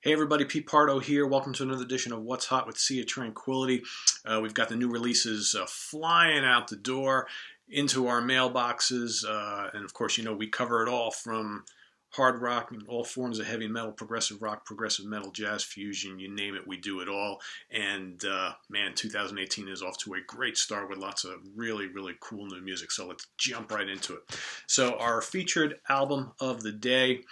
Hey everybody, Pete Pardo here. Welcome to another edition of What's Hot with Sea of Tranquility. We've got the new releases flying out the door into our mailboxes. And of course, you know, we cover it all from hard rock and all forms of heavy metal, progressive rock, progressive metal, jazz, fusion, you name it, we do it all. And man, 2018 is off to a great start with lots of really, really cool new music. So let's jump right into it. So our featured album of the day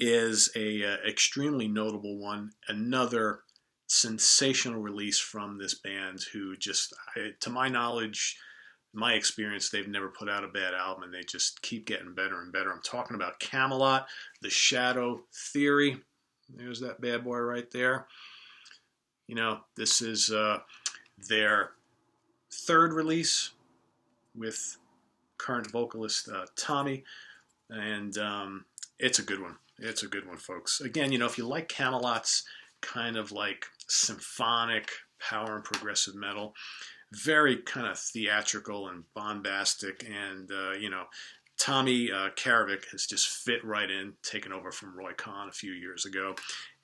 is a extremely notable one. Another sensational release from this band who just, to my knowledge, my experience, they've never put out a bad album and they just keep getting better and better. I'm talking about Kamelot, The Shadow Theory. There's that bad boy right there. You know, this is their third release with current vocalist Tommy, and it's a good one. It's a good one, folks. Again, you know, if you like Kamelot's kind of like symphonic power and progressive metal, very kind of theatrical and bombastic, and you know, Tommy Karavik has just fit right in, taken over from Roy Khan a few years ago,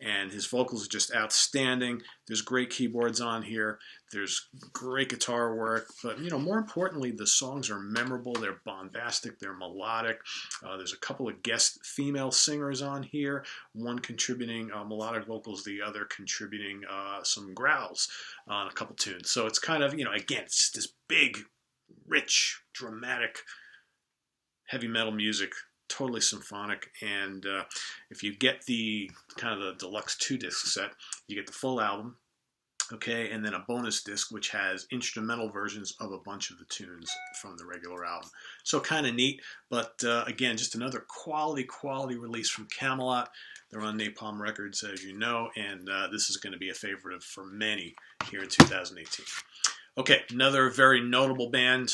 and his vocals are just outstanding. There's great keyboards on here. There's great guitar work, but you know, more importantly, the songs are memorable. They're bombastic. They're melodic. There's a couple of guest female singers on here. One contributing melodic vocals, the other contributing some growls on a couple tunes. So it's kind of, you know, again, it's this big, rich, dramatic heavy metal music, totally symphonic. And if you get the kind of the deluxe 2-disc set, you get the full album, okay, and then a bonus disc which has instrumental versions of a bunch of the tunes from the regular album. So kind of neat, but again, just another quality release from Kamelot. They're on Napalm Records, as you know, and this is going to be a favorite for many here in 2018. Okay, another very notable band.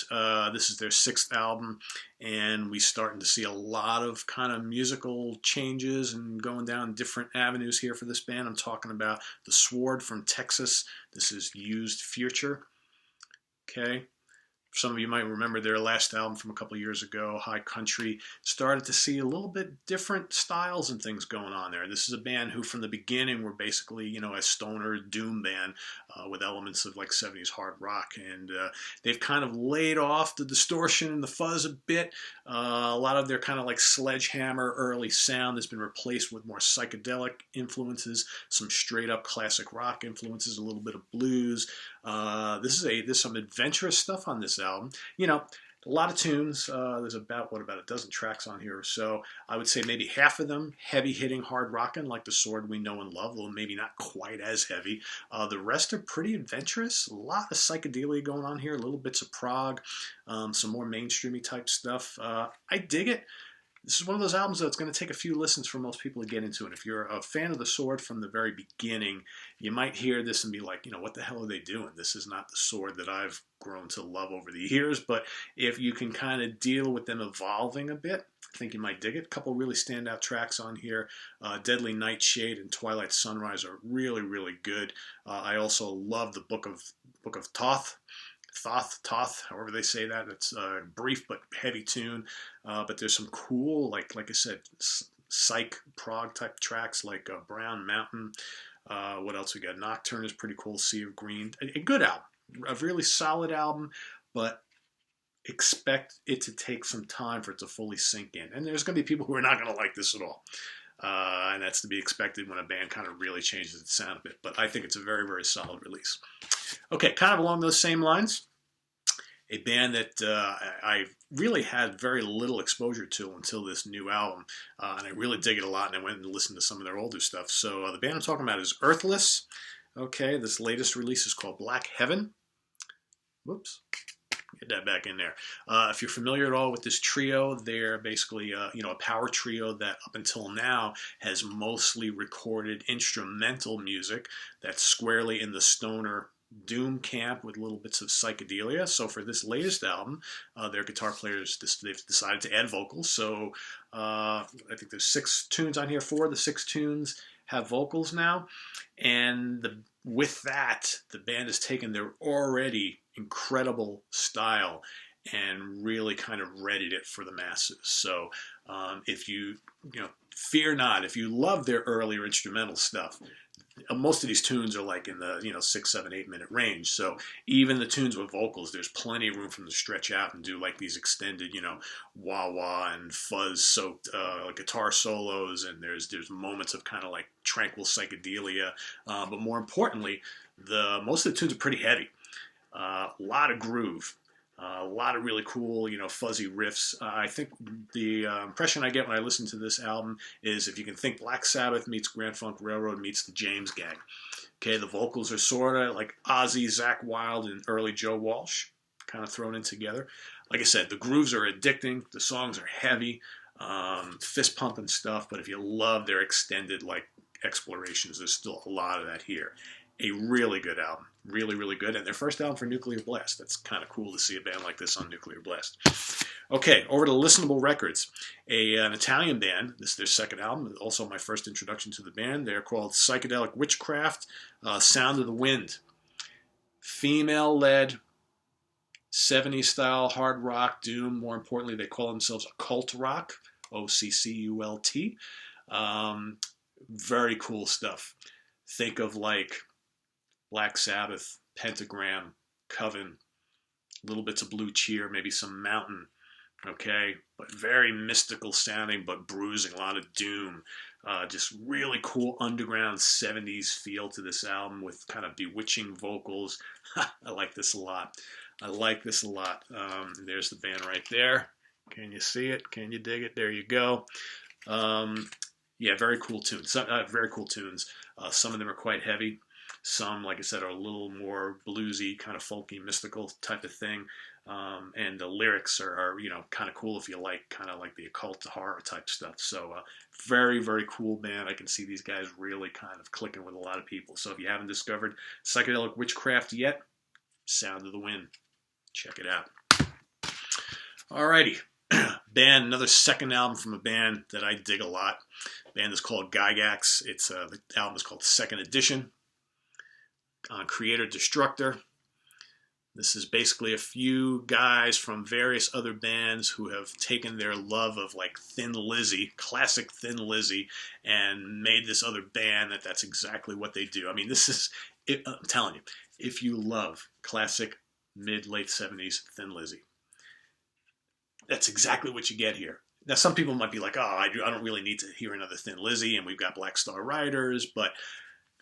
This is their 6th album, and we're starting to see a lot of kind of musical changes and going down different avenues here for this band. I'm talking about The Sword from Texas. This is Used Future. Okay. Some of you might remember their last album from a couple of years ago, High Country. Started to see a little bit different styles and things going on there. This is a band who from the beginning were basically, you know, a stoner doom band with elements of like 70s hard rock. And they've kind of laid off the distortion and the fuzz a bit. A lot of their kind of like sledgehammer early sound has been replaced with more psychedelic influences, some straight up classic rock influences, a little bit of blues. There's some adventurous stuff on this album. You know, a lot of tunes. There's about a dozen tracks on here or so. I would say maybe half of them heavy hitting, hard rocking, like The Sword we know and love, though maybe not quite as heavy. The rest are pretty adventurous. A lot of psychedelia going on here. Little bits of prog, some more mainstreamy type stuff. I dig it. This is one of those albums that's going to take a few listens for most people to get into. And if you're a fan of The Sword from the very beginning, you might hear this and be like, you know, what the hell are they doing? This is not the Sword that I've grown to love over the years. But if you can kind of deal with them evolving a bit, I think you might dig it. A couple really standout tracks on here. Deadly Nightshade and Twilight Sunrise are really, really good. I also love the Book of Thoth. Thoth, however they say that. It's a brief but heavy tune, but there's some cool, like I said, psych prog type tracks like Brown Mountain. What else we got? Nocturne is pretty cool. Sea of Green, a good album, a really solid album, but expect it to take some time for it to fully sink in. And there's going to be people who are not going to like this at all. And that's to be expected when a band kind of really changes its sound a bit. But I think it's a very, very solid release. Okay, kind of along those same lines, a band that I really had very little exposure to until this new album, and I really dig it a lot, and I went and listened to some of their older stuff. So the band I'm talking about is Earthless. Okay, this latest release is called Black Heaven. Whoops. Get that back in there. If you're familiar at all with this trio, they're basically you know, a power trio that up until now has mostly recorded instrumental music that's squarely in the stoner doom camp with little bits of psychedelia. So for this latest album, their guitar players, they've decided to add vocals. So I think there's 6 tunes on here. 4 of the 6 tunes have vocals now, and with that, the band has taken their already incredible style and really kind of readied it for the masses. So if you fear not, if you love their earlier instrumental stuff, most of these tunes are like in the 6, 7, 8 minute range. So even the tunes with vocals, there's plenty of room for them to stretch out and do like these extended, wah wah and fuzz soaked guitar solos, and there's moments of kind of like tranquil psychedelia. But more importantly, most of the tunes are pretty heavy. A lot of groove. A lot of really cool, fuzzy riffs. I think the impression I get when I listen to this album is if you can think Black Sabbath meets Grand Funk Railroad meets the James Gang. Okay, the vocals are sort of like Ozzy, Zakk Wylde, and early Joe Walsh, kind of thrown in together. Like I said, the grooves are addicting. The songs are heavy, fist pumping stuff. But if you love their extended like explorations, there's still a lot of that here. A really good album. Really, really good. And their first album for Nuclear Blast. That's kind of cool to see a band like this on Nuclear Blast. Okay, over to Listenable Records. An Italian band. This is their second album. Also my first introduction to the band. They're called Psychedelic Witchcraft. Sound of the Wind. Female-led, 70s style hard rock, doom. More importantly, they call themselves occult rock. OCCULT. Very cool stuff. Think of like Black Sabbath, Pentagram, Coven, little bits of Blue Cheer, maybe some Mountain, okay? But very mystical sounding, but bruising, a lot of doom. Just really cool underground 70s feel to this album with kind of bewitching vocals. I like this a lot. There's the band right there. Can you see it? Can you dig it? There you go. Yeah, very cool tunes. Very cool tunes. Some of them are quite heavy. Some, like I said, are a little more bluesy, kind of folky, mystical type of thing. And the lyrics are kind of cool if you like kind of like the occult horror type stuff. So very, very cool band. I can see these guys really kind of clicking with a lot of people. So if you haven't discovered Psychedelic Witchcraft yet, Sound of the Wind. Check it out. Alrighty. Another second album from a band that I dig a lot. The band is called Gygax. The album is called Second Edition. Creator Destructor. This is basically a few guys from various other bands who have taken their love of like Thin Lizzy, classic Thin Lizzy, and made this other band that's exactly what they do. I mean, I'm telling you, if you love classic mid-late 70s Thin Lizzy, that's exactly what you get here. Now, some people might be like, I don't really need to hear another Thin Lizzy, and we've got Black Star Riders, but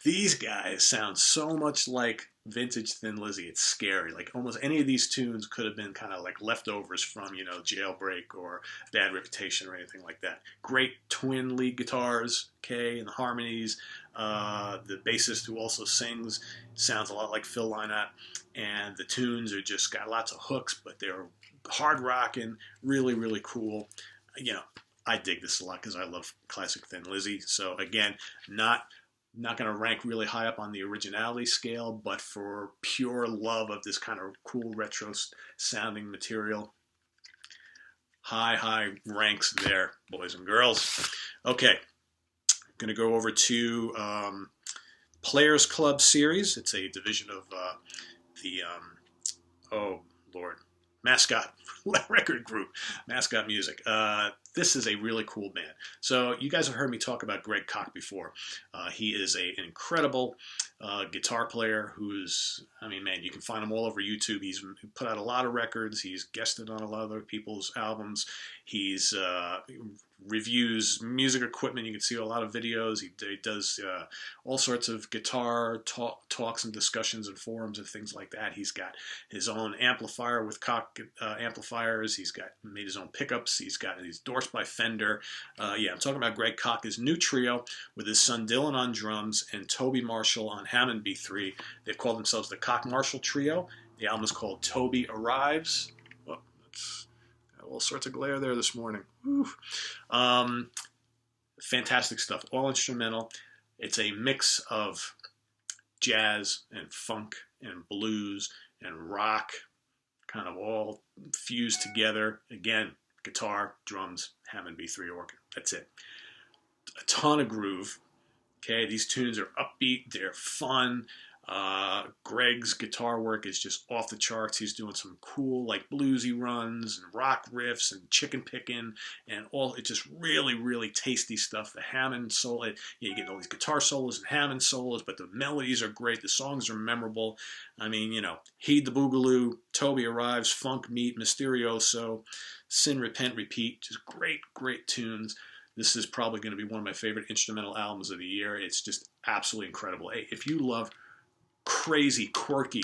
these guys sound so much like vintage Thin Lizzy. It's scary. Like almost any of these tunes could have been kind of like leftovers from, Jailbreak or Bad Reputation or anything like that. Great twin lead guitars, okay, and the harmonies. The bassist who also sings sounds a lot like Phil Lynott. And the tunes are just got lots of hooks, but they're hard rocking, really, really cool. I dig this a lot because I love classic Thin Lizzy. So again, not going to rank really high up on the originality scale, but for pure love of this kind of cool retro sounding material, high ranks there, boys and girls. Okay, going to go over to Players Club series. It's a division of Mascot record group, Mascot Music. This is a really cool band. So you guys have heard me talk about Greg Koch before. He is an incredible guitar player who's, you can find him all over YouTube. He's put out a lot of records. He's guested on a lot of other people's albums. He's reviews music equipment. You can see a lot of videos. He does all sorts of guitar talks and discussions and forums and things like that. He's got his own amplifier with Koch amplifiers. He's made his own pickups. He's endorsed by Fender. I'm talking about Greg Koch's new trio with his son Dylan on drums and Toby Marshall on Hammond B3. They've called themselves the Koch Marshall Trio. The album is called Toby Arrives. All sorts of glare there this morning. Fantastic stuff. All instrumental. It's a mix of jazz and funk and blues and rock, kind of all fused together. Again, guitar, drums, Hammond B3 organ. That's it. A ton of groove. Okay, these tunes are upbeat. They're fun. Greg's guitar work is just off the charts. He's doing some cool, like, bluesy runs and rock riffs and chicken picking and all. It's just really, really tasty stuff. The Hammond solo, you get all these guitar solos and Hammond solos, but the melodies are great. The songs are memorable. I mean, you know, Heed the Boogaloo, Toby Arrives, Funk Meat, Mysterioso, Sin, Repent, Repeat. Just great, great tunes. This is probably going to be one of my favorite instrumental albums of the year. It's just absolutely incredible. Hey, if you love crazy, quirky,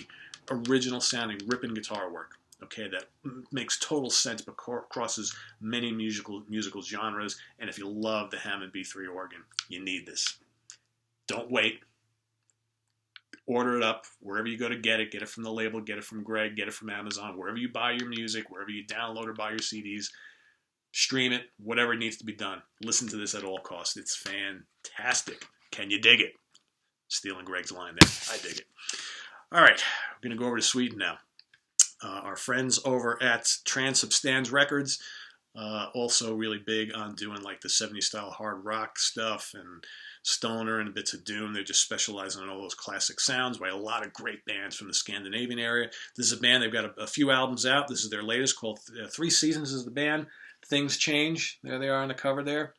original sounding, ripping guitar work, okay, that makes total sense but crosses many musical genres, and if you love the Hammond B3 organ, you need this. Don't wait. Order it up wherever you go to get it from the label, get it from Greg, get it from Amazon, wherever you buy your music, wherever you download or buy your CDs, stream it, whatever needs to be done. Listen to this at all costs. It's fantastic. Can you dig it? Stealing Greg's line there. I dig it. All right, we're going to go over to Sweden now. Our friends over at Transubstans Records, also really big on doing like the 70s style hard rock stuff and stoner and bits of doom. They're just specializing in all those classic sounds by a lot of great bands from the Scandinavian area. This is a band, they've got a few albums out. This is their latest, called 3 Seasons is the band. Things Change. There they are on the cover there.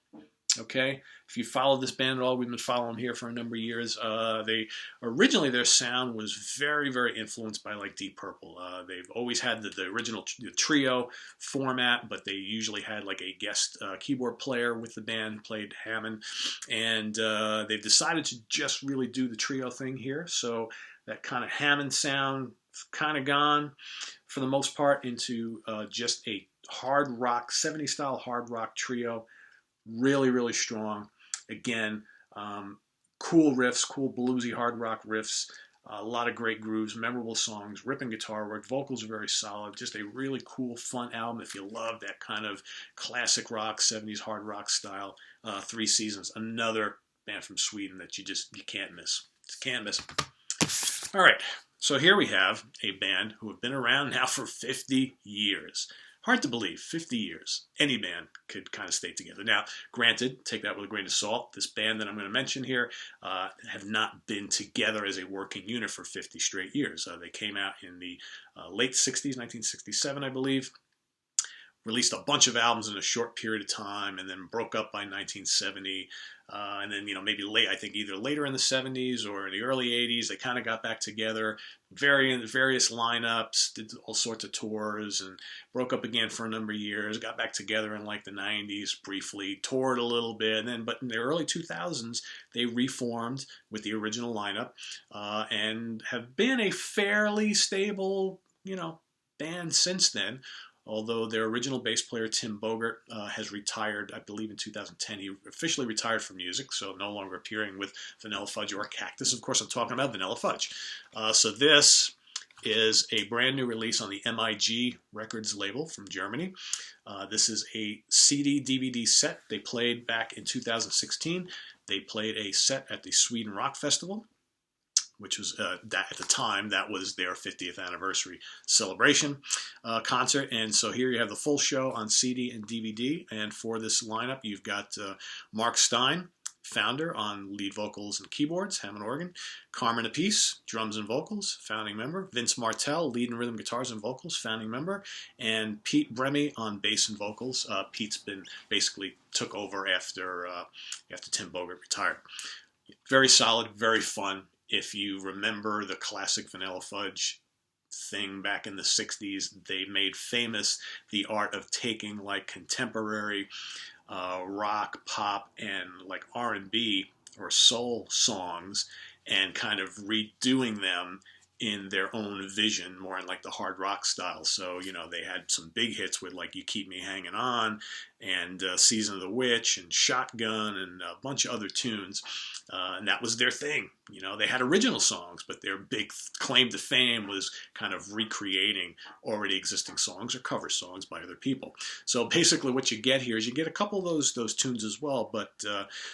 Okay, if you follow this band at all, we've been following them here for a number of years. They originally, their sound was very, very influenced by like Deep Purple. They've always had the original trio format, but they usually had like a guest keyboard player with the band who played Hammond, and they've decided to just really do the trio thing here. So that kind of Hammond sound kind of gone for the most part into just a hard rock, 70s style hard rock trio. Really, really strong. Again, cool riffs, cool bluesy hard rock riffs, a lot of great grooves, memorable songs, ripping guitar work, vocals are very solid. Just a really cool, fun album if you love that kind of classic rock, 70s hard rock style. 3 Seasons, another band from Sweden that you can't miss. Just can't miss. All right, so here we have a band who have been around now for 50 years. Hard to believe, 50 years. Any band could kind of stay together. Now, granted, take that with a grain of salt. This band that I'm going to mention here have not been together as a working unit for 50 straight years. They came out in the late 60s, 1967, I believe. Released a bunch of albums in a short period of time, and then broke up by 1970. And then, maybe late, I think either later in the 70s or in the early 80s, they kind of got back together, various lineups, did all sorts of tours, and broke up again for a number of years, got back together in like the 90s briefly, toured a little bit, and then, but in the early 2000s, they reformed with the original lineup, and have been a fairly stable, band since then. Although their original bass player, Tim Bogert, has retired, I believe in 2010. He officially retired from music, so no longer appearing with Vanilla Fudge or Cactus. Of course, I'm talking about Vanilla Fudge. So this is a brand new release on the MIG Records label from Germany. This is a CD-DVD set. They played back in 2016. They played a set at the Sweden Rock Festival, which was, that at the time, that was their 50th anniversary celebration concert. And so here you have the full show on CD and DVD. And for this lineup, you've got Mark Stein, founder, on lead vocals and keyboards, Hammond organ. Carmen Appice, drums and vocals, founding member. Vince Martell, lead and rhythm guitars and vocals, founding member. And Pete Bremy on bass and vocals. Pete's been basically took over after Tim Bogert retired. Very solid, very fun. If you remember the classic Vanilla Fudge thing back in the 60s, they made famous the art of taking like contemporary rock, pop, and like R&B or soul songs and kind of redoing them in their own vision, more in like the hard rock style. So, they had some big hits with like You Keep Me Hanging On and Season of the Witch and Shotgun and a bunch of other tunes. And that was their thing. They had original songs, but their big claim to fame was kind of recreating already existing songs or cover songs by other people. So basically what you get here is you get a couple of those tunes as well, but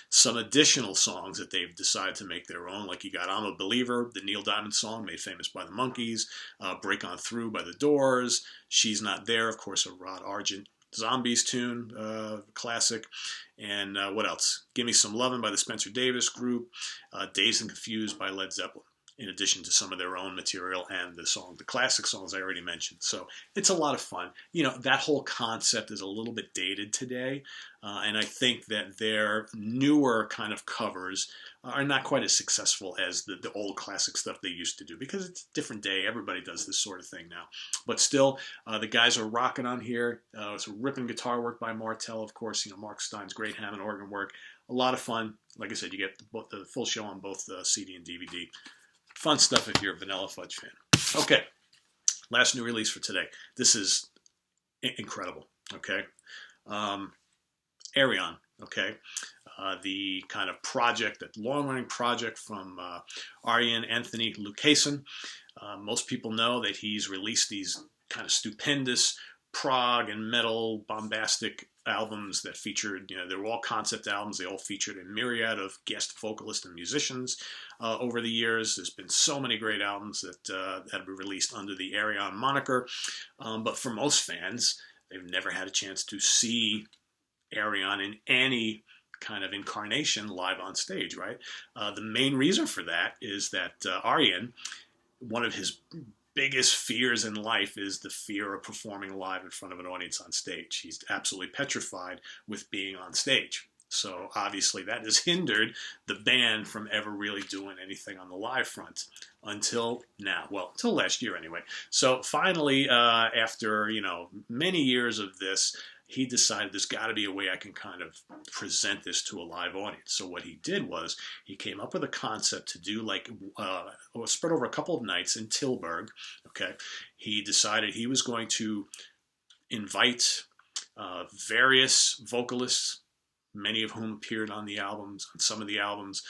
some additional songs that they've decided to make their own. Like you got I'm a Believer, the Neil Diamond song made famous by the Monkees, Break On Through by the Doors, She's Not There, of course, a Rod Argent Zombies tune, classic. And what else? Give Me Some Lovin' by the Spencer Davis Group, Dazed and Confused by Led Zeppelin. in addition to some of their own material and the classic songs I already mentioned. So it's a lot of fun. You know, that whole concept is a little bit dated today, and I think that their newer kind of covers are not quite as successful as the old classic stuff they used to do, because it's a different day. Everybody does this sort of thing now. But still, the guys are rocking on here. It's ripping guitar work by Martel, of course. You know, Mark Stein's great Hammond organ work. A lot of fun. Like I said, you get the full show on both CD and DVD. Fun stuff if you're a Vanilla Fudge fan. Okay, last new release for today. This is incredible, okay? Ayreon, okay? The kind of project, that long-running project from Ayreon Anthony Lucassen. Most people know that he's released these kind of stupendous prog and metal bombastic albums that featured, you know, they were all concept albums. They all featured a myriad of guest vocalists and musicians over the years. There's been so many great albums that have been released under the Ayreon moniker. But for most fans, they've never had a chance to see Ayreon in any kind of incarnation live on stage, right? The main reason for that is that Ayreon, one of his biggest fears in life is the fear of performing live in front of an audience on stage. He's absolutely petrified with being on stage. So obviously that has hindered the band from ever really doing anything on the live front until now. Well, until last year anyway. So finally, after, you know, many years of this, he decided there's got to be a way I can kind of present this to a live audience. So what he did was he came up with a concept to do like spread over a couple of nights in Tilburg. Okay, he decided he was going to invite various vocalists, many of whom appeared on the albums, on some of the albums,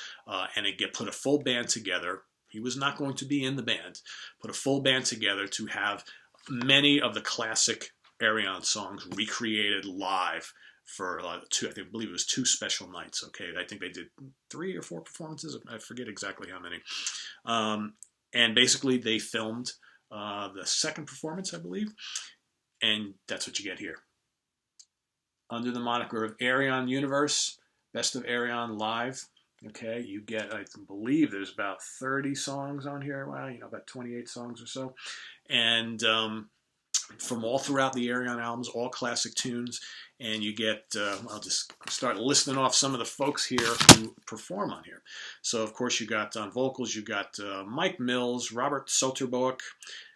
and put a full band together. He was not going to be in the band. Put a full band together to have many of the classic Ayreon songs recreated live for I believe it was 2 special nights. Okay, I think they did 3 or 4 performances. I forget exactly how many. And basically, they filmed the second performance, I believe, and that's what you get here. Under the moniker of Ayreon Universe, Best of Ayreon Live. Okay, you get, I believe there's about 30 songs on here. Well, you know, about 28 songs or so, and from all throughout the Ayreon albums, all classic tunes, and you get, I'll just start listing off some of the folks here who perform on here. So, of course, you got on vocals, you got Mike Mills, Robert Soterboek,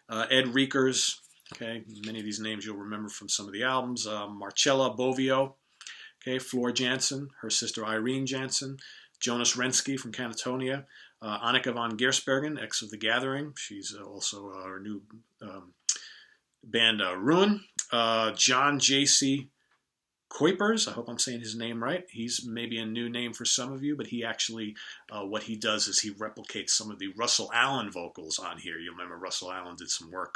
Ed Riekers, okay, many of these names you'll remember from some of the albums, Marcella Bovio, okay, Floor Jansen, her sister Irene Jansen, Jonas Rensky from Canatonia, Annika von Giersbergen, ex of The Gathering, she's also our new band Ruin, John J.C. Kuipers, I hope I'm saying his name right. He's maybe a new name for some of you, but he actually, what he does is he replicates some of the Russell Allen vocals on here. You remember Russell Allen did some work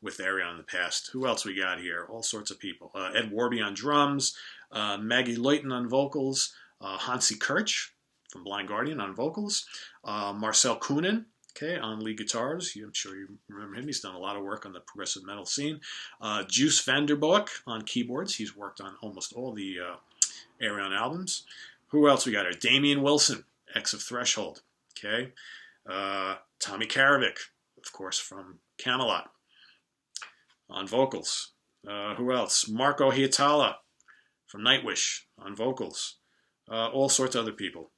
with Ayreon in the past. Who else we got here? All sorts of people. Ed Warby on drums, Maggie Leuten on vocals, Hansi Kirch from Blind Guardian on vocals, Marcel Kunin, okay, on lead guitars. I'm sure you remember him. He's done a lot of work on the progressive metal scene. Juice Vanderboek on keyboards. He's worked on almost all the Ayreon albums. Who else we got here? Damian Wilson, ex of Threshold. Okay. Tommy Karavik, of course, from Kamelot on vocals. Who else? Marco Hietala from Nightwish on vocals. All sorts of other people.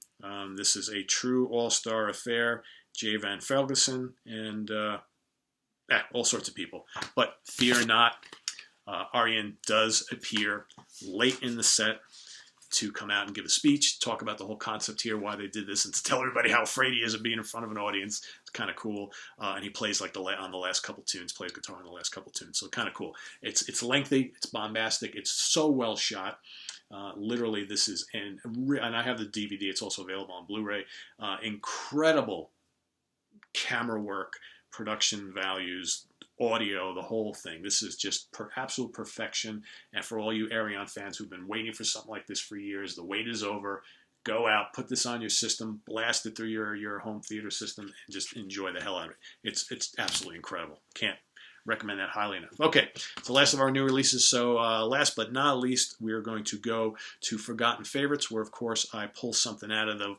This is a true all-star affair. Jay Van Ferguson, and all sorts of people. But fear not, Ayreon does appear late in the set to come out and give a speech, talk about the whole concept here, why they did this, and to tell everybody how afraid he is of being in front of an audience. It's kind of cool. And he plays like on the last couple tunes, plays guitar on the last couple tunes. So kind of cool. It's lengthy, it's bombastic, it's so well shot. Literally, this is, and I have the DVD, it's also available on Blu-ray. Incredible camera work, production values, audio, the whole thing. This is just absolute perfection. And for all you Ayreon fans who've been waiting for something like this for years, the wait is over. Go out, put this on your system, blast it through your home theater system, and just enjoy the hell out of it. It's absolutely incredible. Can't recommend that highly enough. Okay, it's the last of our new releases. So last but not least, we are going to go to Forgotten Favorites, where, of course, I pull something out of the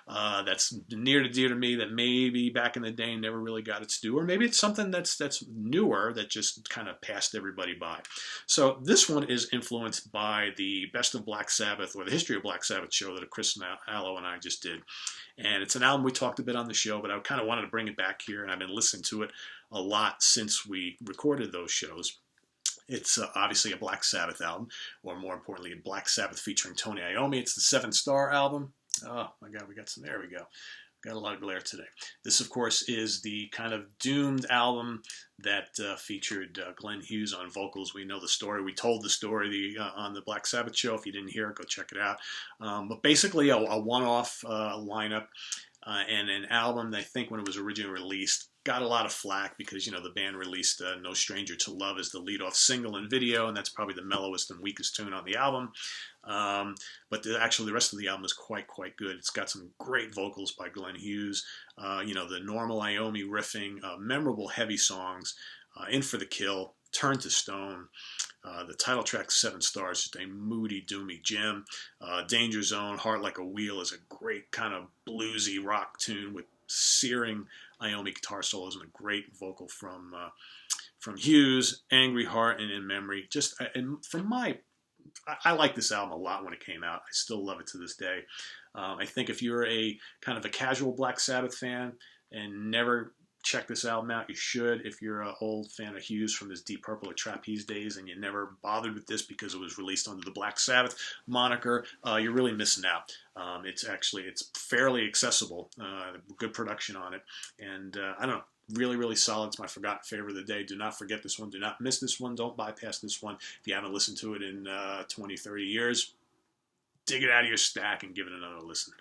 that's near to dear to me, that maybe back in the day never really got its due, or maybe it's something that's newer that just kind of passed everybody by. So this one is influenced by the Best of Black Sabbath, or the History of Black Sabbath show that Chris Allo and I just did. And it's an album we talked a bit on the show, but I kind of wanted to bring it back here, and I've been listening to it a lot since we recorded those shows. It's obviously a Black Sabbath album, or more importantly, a Black Sabbath featuring Tony Iommi. It's the 7-star album. Oh my God, there we go. Got a lot of glare today. This, of course, is the kind of doomed album that featured Glenn Hughes on vocals. We know the story. We told the story on the Black Sabbath show. If you didn't hear it, go check it out. But basically a one-off lineup and an album that I think when it was originally released got a lot of flack because, the band released No Stranger to Love as the lead-off single and video, and that's probably the mellowest and weakest tune on the album. But actually the rest of the album is quite good. It's got some great vocals by Glenn Hughes, the normal Iommi riffing, memorable heavy songs, In for the Kill, Turn to Stone, the title track 7 stars, just a moody, doomy gem. Danger Zone, Heart Like a Wheel is a great kind of bluesy rock tune with searing Iommi guitar solos and a great vocal from Hughes. Angry Heart and In Memory. I like this album a lot when it came out. I still love it to this day. I think if you're a kind of a casual Black Sabbath fan and never check this album out, you should. If you're an old fan of Hughes from his Deep Purple or Trapeze days and you never bothered with this because it was released under the Black Sabbath moniker, you're really missing out. It's fairly accessible, good production on it, and I don't know, really solid. It's my forgotten favorite of the day. Do not forget this one. Do not miss this one. Don't bypass this one. If you haven't listened to it in 20, 30 years, dig it out of your stack and give it another listen.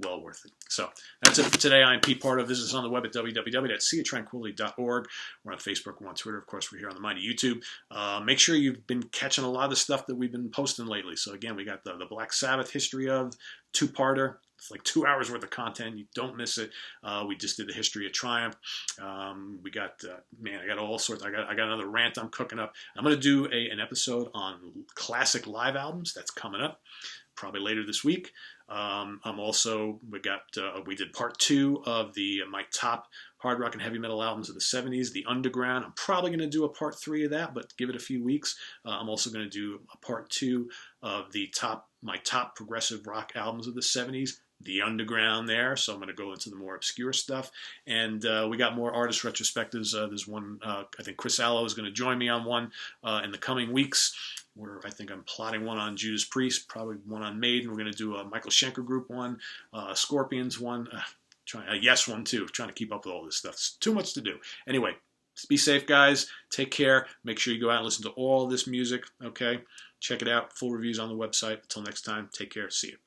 Well worth it. So that's it for today. I'm Pete Pardo. Visit us on the web at www.seaoftranquility.org. We're on Facebook. We're on Twitter. Of course, we're here on the mighty YouTube. Make sure you've been catching a lot of the stuff that we've been posting lately. So again, we got the Black Sabbath history of 2-parter. It's like 2 hours worth of content. You don't miss it. We just did the history of Triumph. We got, I got all sorts. I got another rant I'm cooking up. I'm going to do an episode on classic live albums. That's coming up probably later this week. We did part 2 of my top hard rock and heavy metal albums of the 70s, The Underground. I'm probably going to do a part 3 of that, but give it a few weeks. I'm also going to do a part 2 of my top progressive rock albums of the 70s, The Underground there. So I'm going to go into the more obscure stuff. And we got more artist retrospectives. There's one, I think Chris Allo is going to join me on one in the coming weeks. I think I'm plotting one on Judas Priest, probably one on Maiden. We're going to do a Michael Schenker group one, Scorpions one, a Yes one too. Trying to keep up with all this stuff. It's too much to do. Anyway, be safe, guys. Take care. Make sure you go out and listen to all this music. Okay, check it out. Full reviews on the website. Until next time, take care. See you.